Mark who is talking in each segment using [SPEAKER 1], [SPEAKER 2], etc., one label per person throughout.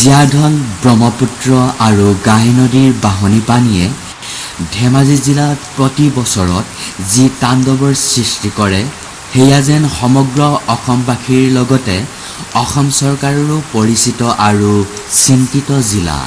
[SPEAKER 1] জীয়াঢল ব্ৰহ্মপুত্ৰ আৰু গাই নদীৰ বাহনী পানীয়ে ধেমাজি জিলাত প্ৰতি বছৰত যি তাণ্ডৱৰ সৃষ্টি কৰে সেয়া যেন সমগ্ৰ অসমবাসীৰ লগতে অসম চৰকাৰৰো পৰিচিত আৰু চিন্তিত জিলা।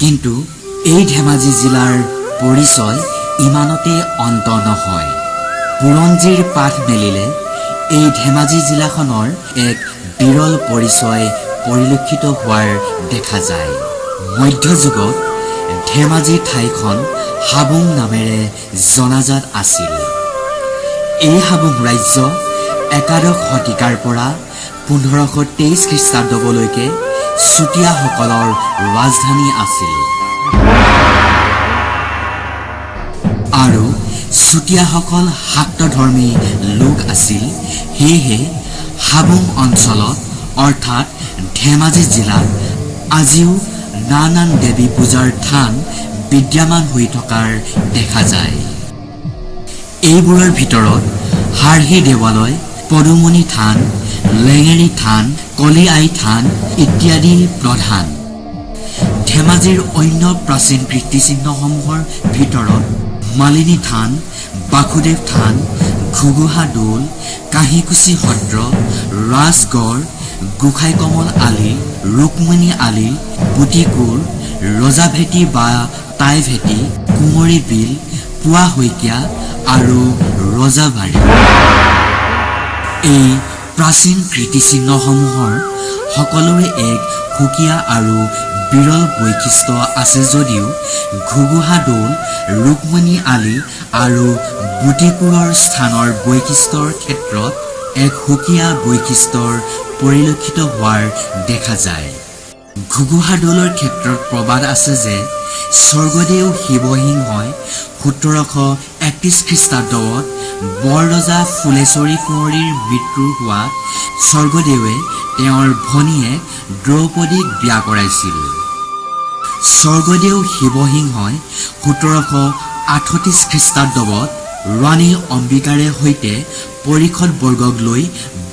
[SPEAKER 1] কিন্তু এই ধেমাজি জিলাৰ পৰিচয় ইমানতে অন্ত নহয়। বুৰঞ্জীৰ পাঠ মেলিলে এই ধেমাজি জিলাখনৰ এক বিৰল পৰিচয় পৰিলক্ষিত হোৱাৰ দেখা যায়। মধ্যযুগত ধেমাজি ঠাইখন হাবুং নামেৰে জনাজাত আছিল। এই হাবুং ৰাজ্য একাদশ শতিকাৰ পৰা 1523 খ্ৰীষ্টাব্দলৈকে চুতীয়াসকলৰ ৰাজধানী আছিল আৰু চুতীয়াসকল শাক্তধৰ্মী লোক আছিল। সেয়েহে হাবুং অঞ্চলত অৰ্থাৎ ধেমাজি জিলাত আজিও নানান দেৱী পূজাৰ থান বিদ্যমান হৈ থকাৰ দেখা যায়। এইবোৰৰ ভিতৰত হাৰহি দেৱালয়, পদুমণি থান, লেঙেৰী থান, কলি আই থান ইত্যাদি প্ৰধান। ধেমাজিৰ অন্য প্ৰাচীন কীৰ্তিচিহ্নসমূহৰ ভিতৰত মালিনী থান, বাসুদেৱ থান, ঘুগুহা দৌল, কাঁহীকুছি সত্ৰ, ৰাজগড়, গোসাই কমল আলি, ৰুক্মিণী আলি, বুটিকুৰ, ৰজাভেটি বা টাইভেটি, কুঁৱৰী বিল, পুৱা শইকীয়া আৰু ৰজাবাৰী। এই প্ৰাচীন কীৰ্তিচিহ্নসমূহৰ সকলোৰে এক সুকীয়া আৰু বিৰল বৈশিষ্ট্য আছে যদিও ঘুগুহা দৌল, ৰুক্মিণী আলি আৰু বুটিকুৰৰ স্থানৰ বৈশিষ্ট্যৰ ক্ষেত্ৰত এক সুকীয়া বৈশিষ্ট্যৰ পৰিলক্ষিত হোৱাৰ দেখা যায়। ঘুগুহা দৌলৰ ক্ষেত্ৰত প্ৰবাদ আছে যে স্বৰ্গদেউ শিৱসিংহই 1731 খ্ৰীষ্টাব্দত বৰৰজা ফুলেশ্বৰী কুঁৱৰীৰ মৃত্যু হোৱাত স্বৰ্গদেৱে তেওঁৰ ভনীয়েক দ্ৰৌপদীক বিয়া কৰাইছিল। স্বৰ্গদেউ শিৱসিংহই 1738 খ্ৰীষ্টাব্দত ৰাণী অম্বিকাৰে সৈতে পৰিষদ বৰ্গক লৈ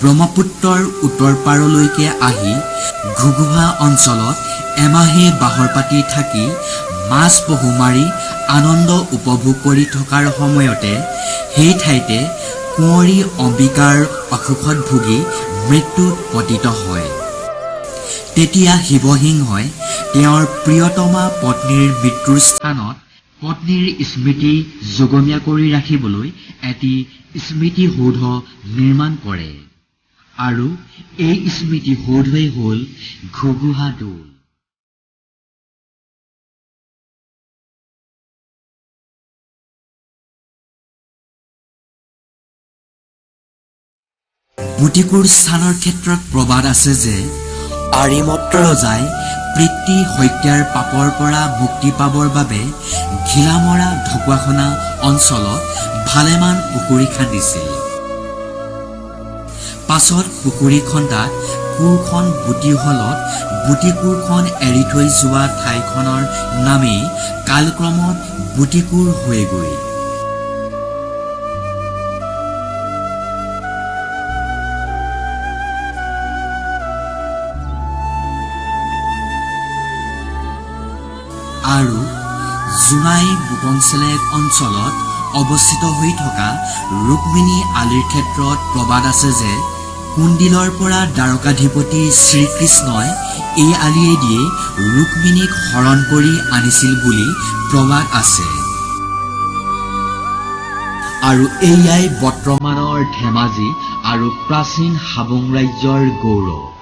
[SPEAKER 1] ব্ৰহ্মপুত্ৰৰ উত্তৰ পাৰলৈকে আহি ঘুগুহা অঞ্চলত এমাহে বাহৰ পাতি থাকি মাছ পহু মাৰি আনন্দ উপভোগ কৰি থকাৰ সময়তে সেই ঠাইতে কুঁৱৰী অম্বিকাৰ অসুখত ভুগি মৃত্যুত পতিত হয়। তেতিয়া শিৱসিংহই তেওঁৰ প্ৰিয়তমা পত্নীৰ মৃত্যুৰ স্থানত পত্নীৰ স্মৃতি যোগমীয়া কৰি ৰাখিবলৈ এটি স্মৃতিসৌধ নিৰ্মাণ কৰে আৰু এই স্মৃতিসৌধই হ'ল ঘুগুহা দৌল। বুটিকুৰ স্থানৰ ক্ষেত্ৰত প্ৰবাদ আছে যে আৰিমত্ত ৰজাই পিতৃ হত্যাৰ পাপৰ পৰা মুক্তি পাবৰ বাবে ঘিলামৰা ঢকুৱাখনা অঞ্চলত ভালেমান পুখুৰী খান্দিছিল। পাছত পুখুৰী খন্দাত কোৰখন বুটিহলত বুটিকুৰখন এৰি থৈ যোৱা ঠাইখনৰ নামেই কালক্ৰমত বুটিকুৰ হৈ গৈ। আৰু জোনাই বুপনচেলেক অঞ্চলত অৱস্থিত হৈ থকা ৰুক্মিণী আলিৰ ক্ষেত্ৰত প্ৰবাদ আছে যে কুণ্ডিলৰ পৰা দ্বাৰকাধিপতি শ্ৰীকৃষ্ণই এই আলিয়েদিয়ে ৰুক্মিণীক হৰণ কৰি আনিছিল বুলি প্ৰবাদ আছে। আৰু এয়াই বৰ্তমানৰ ধেমাজি আৰু প্ৰাচীন হাবুং ৰাজ্যৰ গৌৰৱ।